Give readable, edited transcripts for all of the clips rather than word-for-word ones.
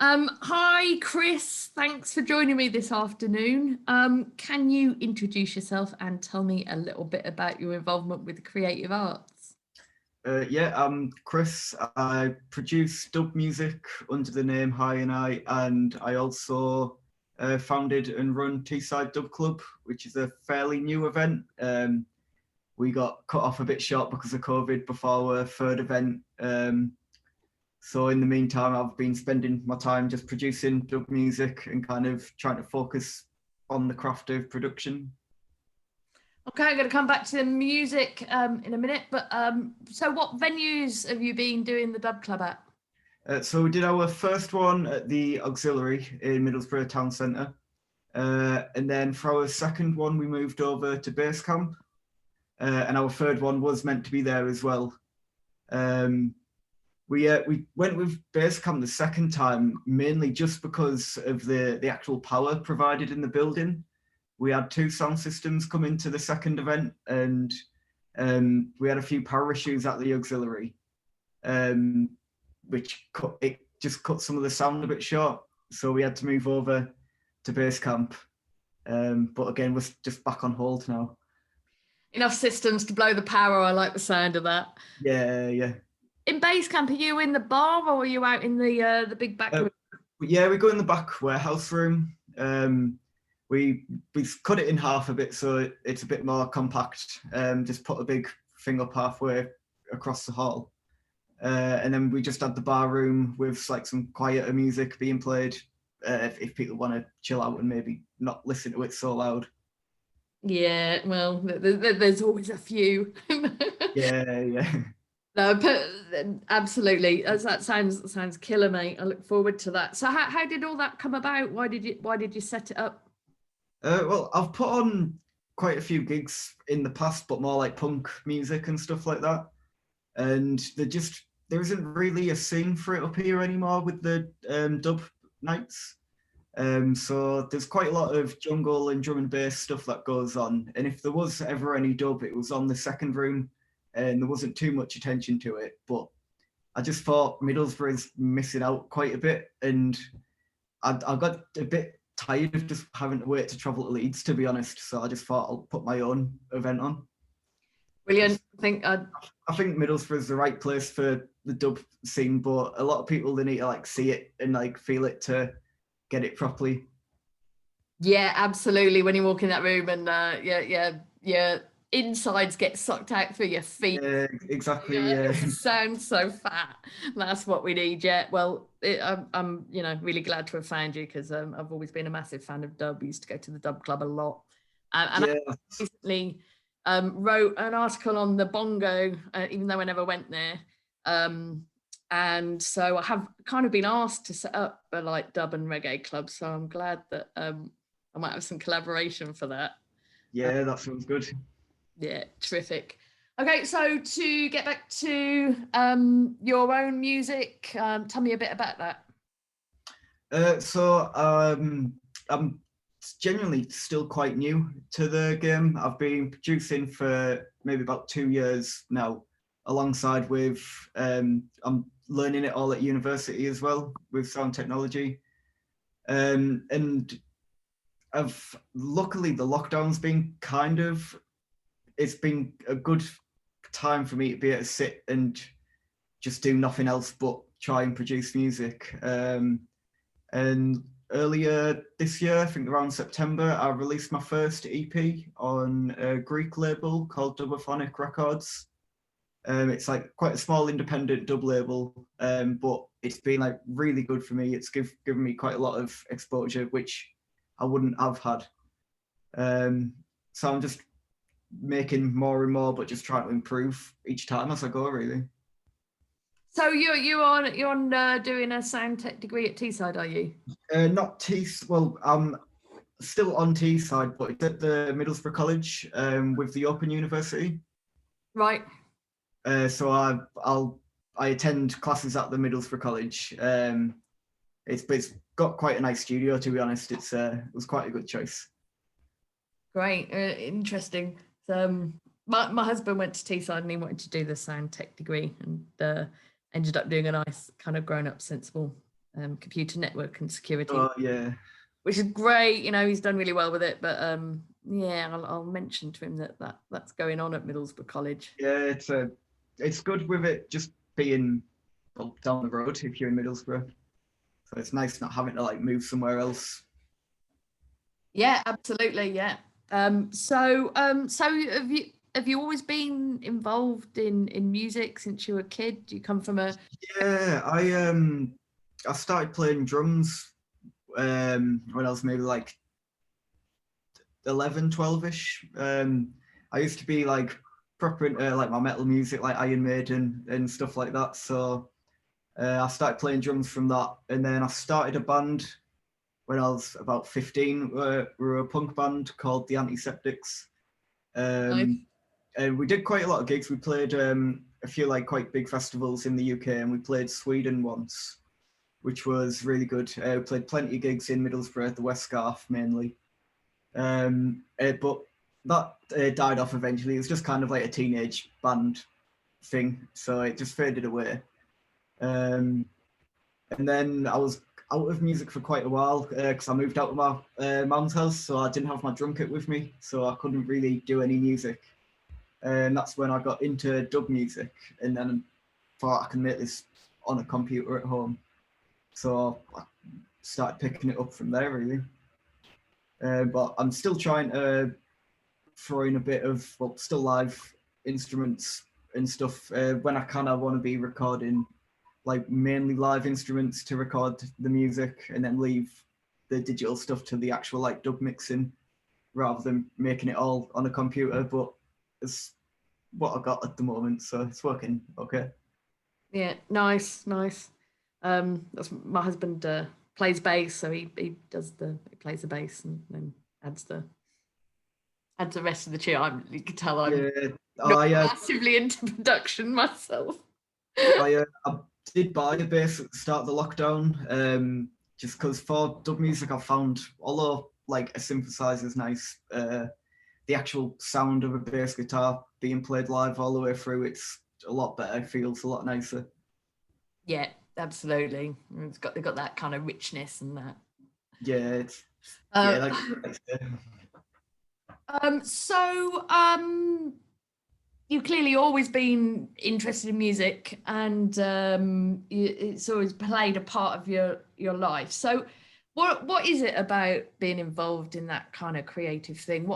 Hi, Chris. Thanks for joining me this afternoon. Can you introduce yourself and tell me a little bit about your involvement with the creative arts? Yeah, I'm Chris. I produce dub music under the name High and and I also founded and run Teesside Dub Club, which is a fairly new event. We got cut off a bit short because of COVID before our third event. So in the meantime, I've been spending my time just producing dub music and kind of trying to focus on the craft of production. Okay, I'm going to come back to the music in a minute, but so what venues have you been doing the Dub Club at? So we did our first one at the Auxiliary in Middlesbrough Town Centre. And then for our second one, we moved over to Basecamp. And our third one was meant to be there as well. We went with Basecamp the second time, mainly just because of the actual power provided in the building. We had two sound systems come into the second event, and we had a few power issues at the Auxiliary. Which just cut some of the sound a bit short. So we had to move over to Basecamp. But again, we're just back on hold now. Enough systems to blow the power. I like the sound of that. Yeah. In Basecamp, are you in the bar or are you out in the big back room? Yeah, we go in the back warehouse room. We cut it in half a bit so it's a bit more compact. Just put a big thing up halfway across the hall. And then we just had the bar room with like some quieter music being played if people want to chill out and maybe not listen to it so loud. Yeah, well, there's always a few. Yeah. No, but absolutely. That sounds killer, mate. I look forward to that. So how did all that come about? Why did you set it up? Well, I've put on quite a few gigs in the past, but more like punk music and stuff like that. And there isn't really a scene for it up here anymore with the dub nights. So there's quite a lot of jungle and drum and bass stuff that goes on. And if there was ever any dub, it was on the second room, and there wasn't too much attention to it. But I just thought Middlesbrough's missing out quite a bit, and I got a bit tired of just having to wait to travel to Leeds, to be honest. So I just thought I'll put my own event on. Brilliant. I think Middlesbrough is the right place for the dub scene, but a lot of people they need to like see it and like feel it to get it properly. Yeah, absolutely. When you walk in that room and your insides get sucked out through your feet. Yeah, exactly. Yeah, Yeah. it sounds so fat. That's what we need. Yeah. Well, I'm really glad to have found you because I've always been a massive fan of dub. I used to go to the Dub Club a lot, and I Yeah. recently wrote an article on the bongo, even though I never went there. And so I have kind of been asked to set up a like dub and reggae club. So I'm glad that I might have some collaboration for that. Yeah, that sounds good. Yeah, terrific. Okay, so to get back to your own music, tell me a bit about that. I'm genuinely still quite new to the game. I've been producing for maybe about 2 years now, alongside with I'm learning it all at university as well with sound technology. And I've luckily the lockdown's been it's been a good time for me to be able to sit and just do nothing else but try and produce music. And earlier this year, I think around September, I released my first EP on a Greek label called Dubophonic Records. It's like quite a small independent dub label, but it's been like really good for me. It's given me quite a lot of exposure, which I wouldn't have had. So I'm just making more and more, but just trying to improve each time as I go, really. So you're on doing a sound tech degree at Teesside, are you? Not Well, I'm still on Teesside, but it's at the Middlesbrough College with the Open University. Right. So I attend classes at the Middlesbrough College. It's got quite a nice studio, to be honest. It was quite a good choice. Great, interesting. So, my husband went to Teesside and he wanted to do the sound tech degree and ended up doing a nice kind of grown up sensible computer network and security. Oh yeah. Which is great, you know, he's done really well with it. But yeah, I'll mention to him that's going on at Middlesbrough College. Yeah, it's good with it just being down the road if you're in Middlesbrough. So it's nice not having to like move somewhere else. Yeah, absolutely. Yeah. So have you always been involved in music since you were a kid? Do you come from a... Yeah, I started playing drums when I was maybe like 11, 12ish. I used to be like proper into like my metal music, like Iron Maiden and stuff like that. So I started playing drums from that, and then I started a band when I was about 15. We were a punk band called the Antiseptics. Nice. And we did quite a lot of gigs. We played a few like quite big festivals in the UK, and we played Sweden once, which was really good. We played plenty of gigs in Middlesbrough, the West Scarf mainly. But that died off eventually. It was just kind of like a teenage band thing, so it just faded away. And then I was out of music for quite a while because I moved out of my mum's house, so I didn't have my drum kit with me, so I couldn't really do any music. And that's when I got into dub music, and then thought I can make this on a computer at home. So I started picking it up from there, really. But I'm still trying to throw in a bit of, well, still live instruments and stuff. When I kind of want to be recording like mainly live instruments to record the music, and then leave the digital stuff to the actual like dub mixing rather than making it all on a computer. But it's what I got at the moment, so it's working okay. Yeah, nice. That's my husband plays bass, so he plays the bass and then adds the rest of the tune. You can tell I'm not massively into production myself. I did buy a bass at the start of the lockdown, just because for dub music I found, although like a synthesizer is nice, the actual sound of a bass guitar being played live all the way through, it's a lot better, it feels a lot nicer. Yeah, absolutely. They've got that kind of richness and that. Yeah, you've clearly always been interested in music, and it's always played a part of your life. So what is it about being involved in that kind of creative thing?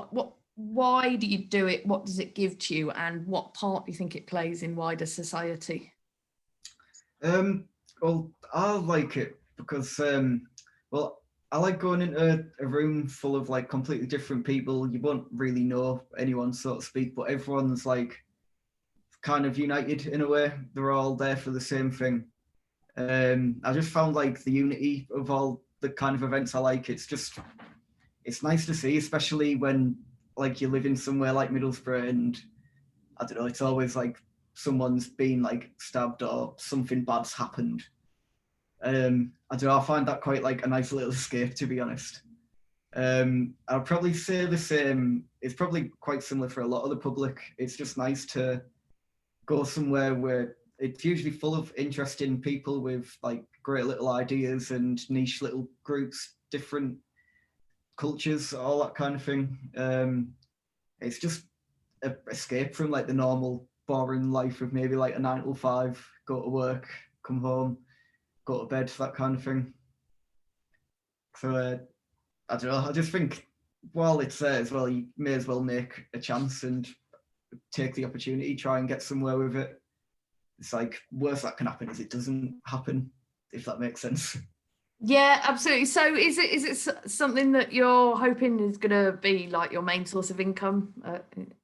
Why do you do it? What does it give to you, and what part do you think it plays in wider society? Well, I like it because well, I like going into a room full of like completely different people. You won't really know anyone, so to speak, but everyone's like kind of united in a way. They're all there for the same thing. I just found like the unity of all the kind of events I like. It's nice to see, especially when like you live in somewhere like Middlesbrough, and I don't know, it's always like someone's been like stabbed or something bad's happened. I don't know, I find that quite like a nice little escape, to be honest. I'll probably say the same. It's probably quite similar for a lot of the public. It's just nice to go somewhere where it's usually full of interesting people with like great little ideas and niche little groups, different cultures, all that kind of thing. It's just an escape from like the normal boring life of maybe like a 9 to 5, go to work, come home, go to bed, that kind of thing. So I don't know, I just think while it's there as well, you may as well make a chance and take the opportunity, try and get somewhere with it. It's like, worst that can happen is it doesn't happen, if that makes sense. Yeah, absolutely. So is it something that you're hoping is going to be like your main source of income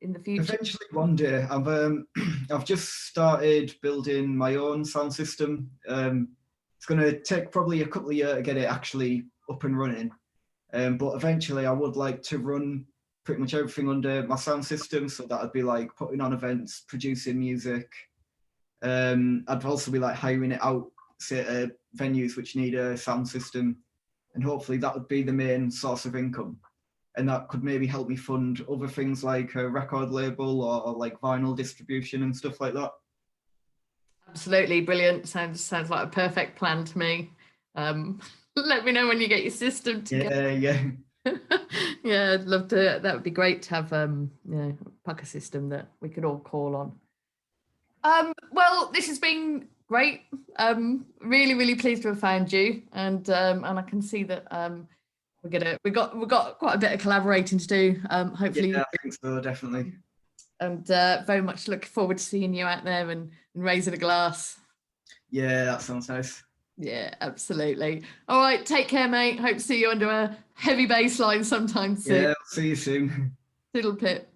in the future? Eventually one day. I've just started building my own sound system. It's going to take probably a couple of years to get it actually up and running. But eventually I would like to run pretty much everything under my sound system. So that would be like putting on events, producing music. I'd also be like hiring it out, say, venues which need a sound system, and hopefully that would be the main source of income, and that could maybe help me fund other things like a record label or like vinyl distribution and stuff like that. Absolutely brilliant. Sounds like a perfect plan to me. Let me know when you get your system together. Yeah. Yeah, I'd love to. That would be great to have a pucker system that we could all call on. Well, this has been great. Really, really pleased to have found you, and I can see that we've got quite a bit of collaborating to do. Hopefully, I think so, definitely. And very much look forward to seeing you out there and raising a glass. Yeah, that sounds nice. Yeah, absolutely. All right, take care, mate. Hope to see you under a heavy bass line sometime soon. Yeah, see you soon. Toodle pip.